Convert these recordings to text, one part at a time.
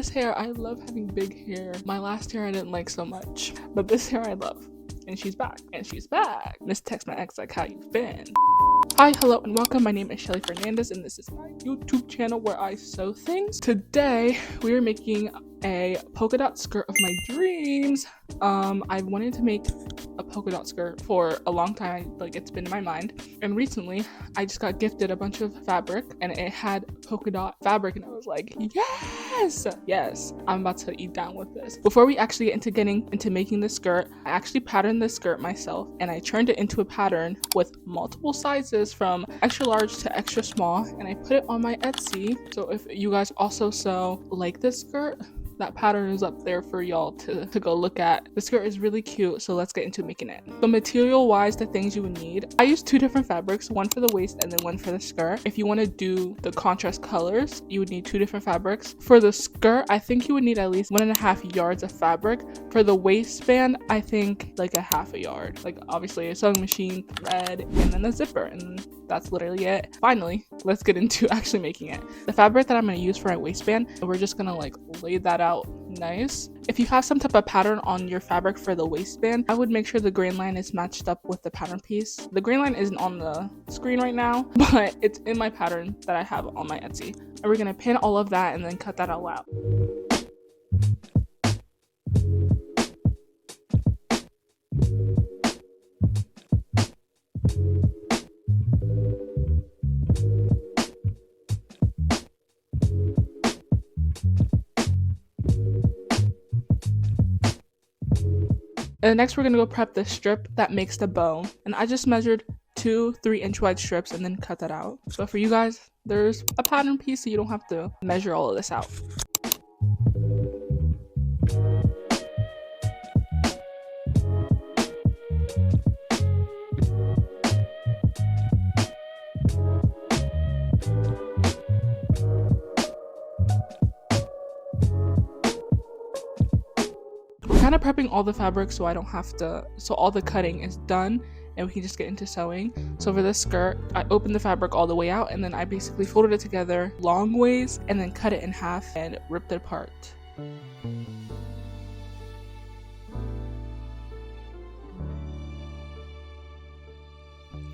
this hair. I love having big hair. My last hair I didn't like so much, but this hair I love. And she's back. And she's back. Miss text my ex like, how you been? Hi, hello, and welcome. My name is Shelly Fernandez, and this is my YouTube channel where I sew things. Today, we are making a polka dot skirt of my dreams. I've wanted to make a polka dot skirt for a long time, like it's been in my mind. And recently, I just got gifted a bunch of fabric, and it had Polka-dot Fabric, and I was like, yes, I'm about to eat down with this. Before we actually get into getting into making the skirt, I actually patterned this skirt myself, and I turned it into a pattern with multiple sizes from extra large to extra small, and I put it on my Etsy. So if you guys also sew like this skirt, that pattern is up there for y'all to go look at. The skirt is really cute, so let's get into making it. So material wise, the things you would need, I used two different fabrics, one for the waist and then one for the skirt. If you want to do the contrast colors, you would need two different fabrics. For the skirt, I think you would need at least 1.5 yards of fabric. For the waistband, I think like a half a yard. Like obviously a sewing machine, thread, and then a zipper, and that's literally it. Finally, let's get into actually making it. The fabric that I'm going to use for my waistband, we're just going to like lay that out nice. If you have some type of pattern on your fabric for the waistband, I would make sure the grain line is matched up with the pattern piece. The grain line isn't on the screen right now, but it's in my pattern that I have on my Etsy. And we're going to pin all of that and then cut that all out. And next we're gonna go prep the strip that makes the bow. And I just measured 2 3-inch wide strips and then cut that out. So for you guys, there's a pattern piece so you don't have to measure all of this out. Kind of prepping all the fabric so I don't have to, so all the cutting is done and we can just get into sewing. So for this skirt, I opened the fabric all the way out and then I basically folded it together long ways and then cut it in half and ripped it apart.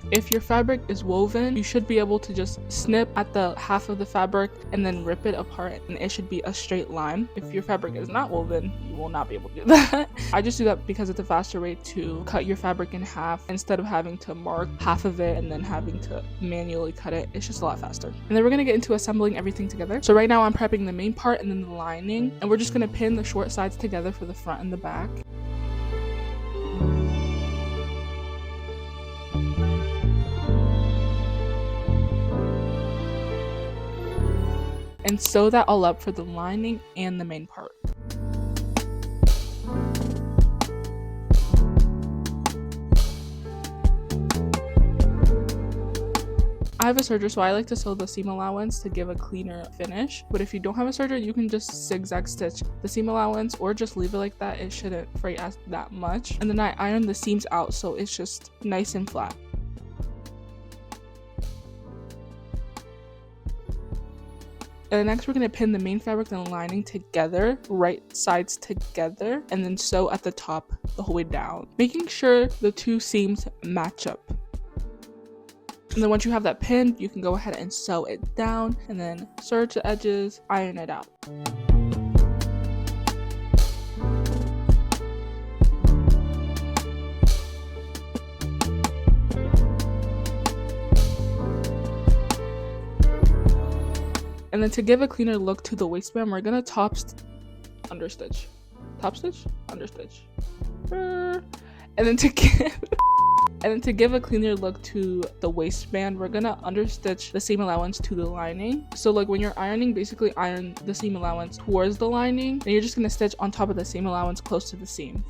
If your fabric is woven, you should be able to just snip at the half of the fabric and then rip it apart, and it should be a straight line. If your fabric is not woven, you will not be able to do that. I just do that because it's a faster way to cut your fabric in half instead of having to mark half of it and then having to manually cut it. It's just a lot faster. And then we're gonna get into assembling everything together. So right now I'm prepping the main part and then the lining, and we're just gonna pin the short sides together for the front and the back. And sew that all up for the lining and the main part. I have a serger, so I like to sew the seam allowance to give a cleaner finish. But if you don't have a serger, you can just zigzag stitch the seam allowance or just leave it like that. It shouldn't fray as that much. And then I iron the seams out so it's just nice and flat. And next we're going to pin the main fabric and the lining together, right sides together, and then sew at the top the whole way down, making sure the two seams match up. And then once you have that pinned, you can go ahead and sew it down and then serge the edges, iron it out. And then to give a cleaner look to the waistband, we're gonna understitch. Top stitch? Understitch. And then to give a cleaner look to the waistband, we're gonna understitch the seam allowance to the lining. So like when you're ironing, basically iron the seam allowance towards the lining, and you're just gonna stitch on top of the seam allowance close to the seam.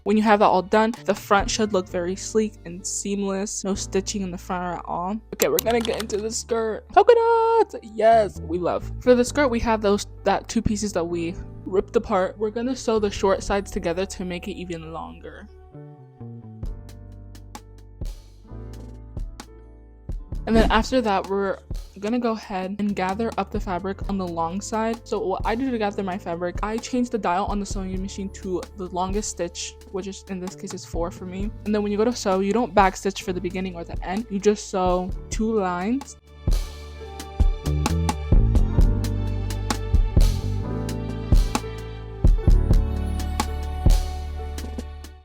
When you have that all done, the front should look very sleek and seamless. No stitching in the front at all. Okay, we're gonna get into the skirt. Polka dots! Yes, we love. For the skirt, we have that two pieces that we ripped apart. We're gonna sew the short sides together to make it even longer. And then after that, we're gonna go ahead and gather up the fabric on the long side. So what I do to gather my fabric, I change the dial on the sewing machine to the longest stitch, which is in this case is 4 for me. And then when you go to sew, you don't back stitch for the beginning or the end, you just sew 2 lines.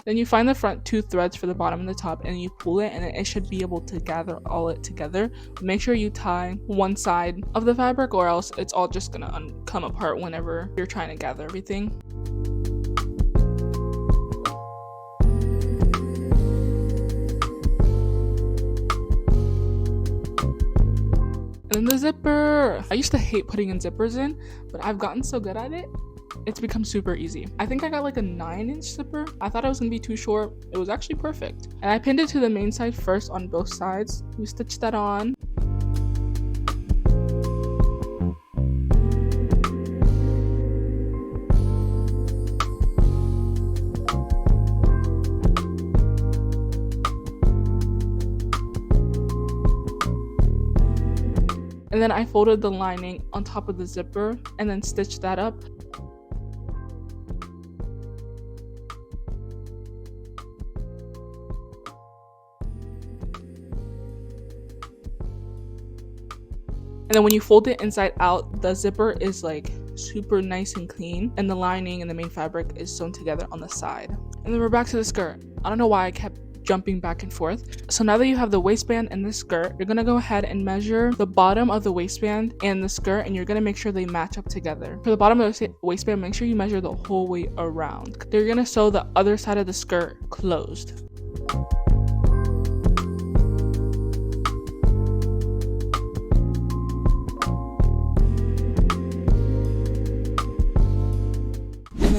Then you find the front 2 threads for the bottom and the top, and you pull it, and it should be able to gather all it together. Make sure you tie one side of the fabric, or else it's all just gonna come apart whenever you're trying to gather everything. And then the zipper. I used to hate putting in zippers in, but I've gotten so good at it. It's become super easy. I think I got like a 9-inch zipper. I thought it was gonna be too short. It was actually perfect. And I pinned it to the main side first on both sides. You stitch that on. And then I folded the lining on top of the zipper and then stitched that up. And then when you fold it inside out, the zipper is like super nice and clean, and the lining and the main fabric is sewn together on the side. And then we're back to the skirt. I don't know why I kept jumping back and forth. So now that you have the waistband and the skirt, you're gonna go ahead and measure the bottom of the waistband and the skirt, and you're gonna make sure they match up together. For the bottom of the waistband, make sure you measure the whole way around. You're gonna sew the other side of the skirt closed.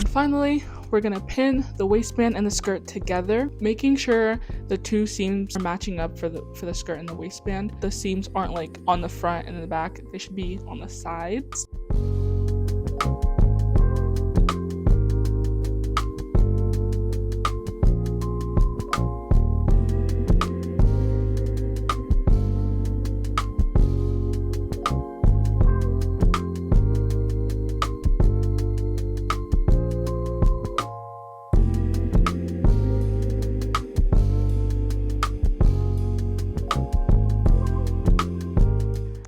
Finally, we're gonna pin the waistband and the skirt together, making sure the 2 seams are matching up for the skirt and the waistband. The seams aren't like on the front and the back, they should be on the sides.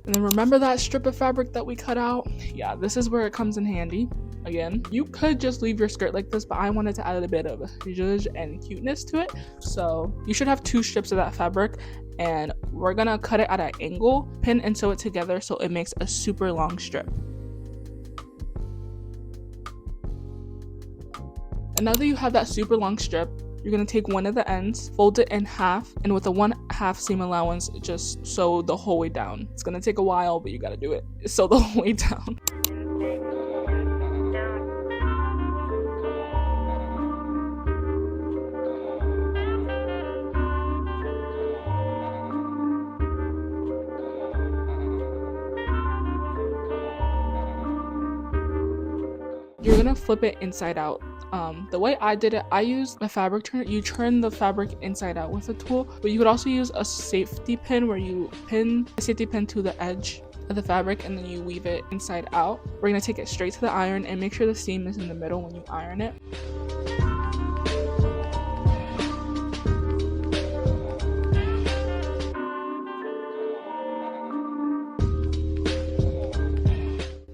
And then remember that strip of fabric that we cut out? Yeah, this is where it comes in handy. Again, you could just leave your skirt like this, but I wanted to add a bit of zhuzh and cuteness to it. So you should have 2 strips of that fabric, and we're gonna cut it at an angle, pin and sew it together so it makes a super long strip. And now that you have that super long strip, you're gonna take one of the ends, fold it in half, and with a 1/2 seam allowance, just sew the whole way down. It's gonna take a while, but you gotta do it. Sew the whole way down. You're gonna flip it inside out. The way I did it, I used a fabric turner. You turn the fabric inside out with a tool, but you could also use a safety pin where you pin the safety pin to the edge of the fabric and then you weave it inside out. We're gonna take it straight to the iron and make sure the seam is in the middle when you iron it.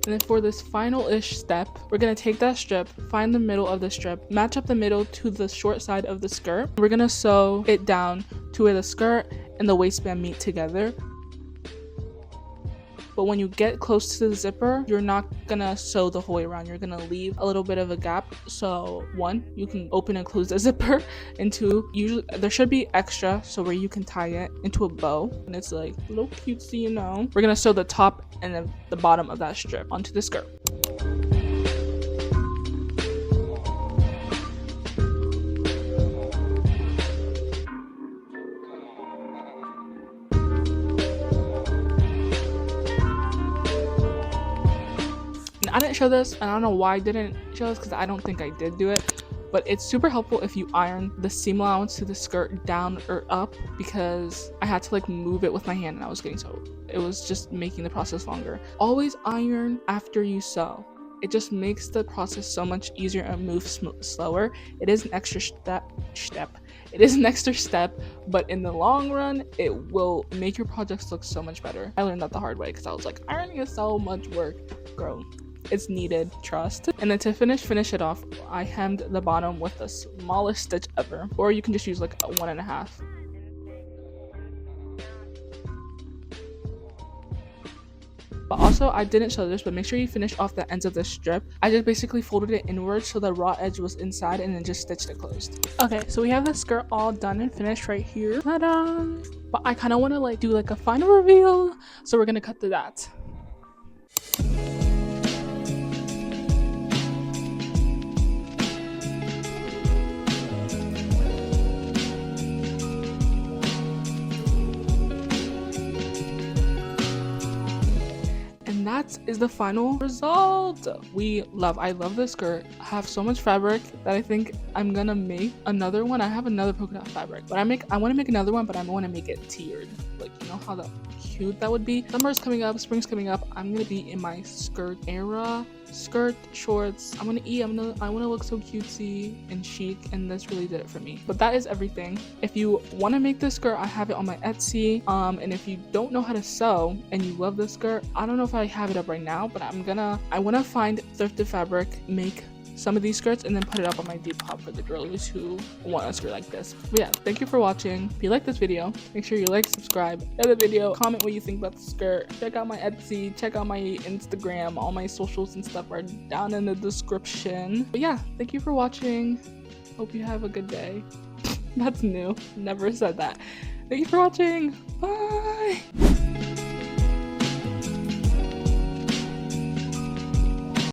And then for this final-ish step, we're gonna take that strip, find the middle of the strip, match up the middle to the short side of the skirt. We're gonna sew it down to where the skirt and the waistband meet together. But when you get close to the zipper, you're not gonna sew the whole way around. You're gonna leave a little bit of a gap. So 1, you can open and close the zipper, and 2, usually there should be extra so where you can tie it into a bow, and it's like a little cutesy, you know. We're gonna sew the top and then the bottom of that strip onto the skirt. I didn't show this, and I don't know why I didn't show this because I don't think I did do it, but it's super helpful if you iron the seam allowance to the skirt down or up, because I had to like move it with my hand and I was getting so it was just making the process longer. Always iron after you sew. It just makes the process so much easier and move slower. It is an extra step. It is an extra step, but in the long run, it will make your projects look so much better. I learned that the hard way because I was like, ironing is so much work. Girl, it's needed, trust. And then to finish it off, I hemmed the bottom with the smallest stitch ever, or you can just use like a 1.5. But also, I didn't show this, but make sure you finish off the ends of the strip. I just basically folded it inwards so the raw edge was inside and then just stitched it closed. Okay, so we have the skirt all done and finished right here. Ta-da! But I kind of want to like do like a final reveal, so we're gonna cut through that. That is the final result. I love this skirt. I have so much fabric that I think I'm gonna make another one. I have another polka-dot fabric, but I want to make another one, but I want to make it tiered. Like, you know how cute that would be. Summer's coming up, spring's coming up. I'm gonna be in my skirt era. Skirt, shorts. I want to look so cutesy and chic, and this really did it for me. But that is everything. If you want to make this skirt, I have it on my Etsy. And if you don't know how to sew and you love this skirt, I don't know if I have it up right now, but I want to find thrifted fabric, make some of these skirts, and then put it up on my Depop for the girlies who want a skirt like this. But yeah, thank you for watching. If you like this video, make sure you like, subscribe, share the video, comment what you think about the skirt, check out my Etsy, check out my Instagram. All my socials and stuff are down in the description. But yeah, thank you for watching. Hope you have a good day. That's new. Never said that. Thank you for watching. Bye.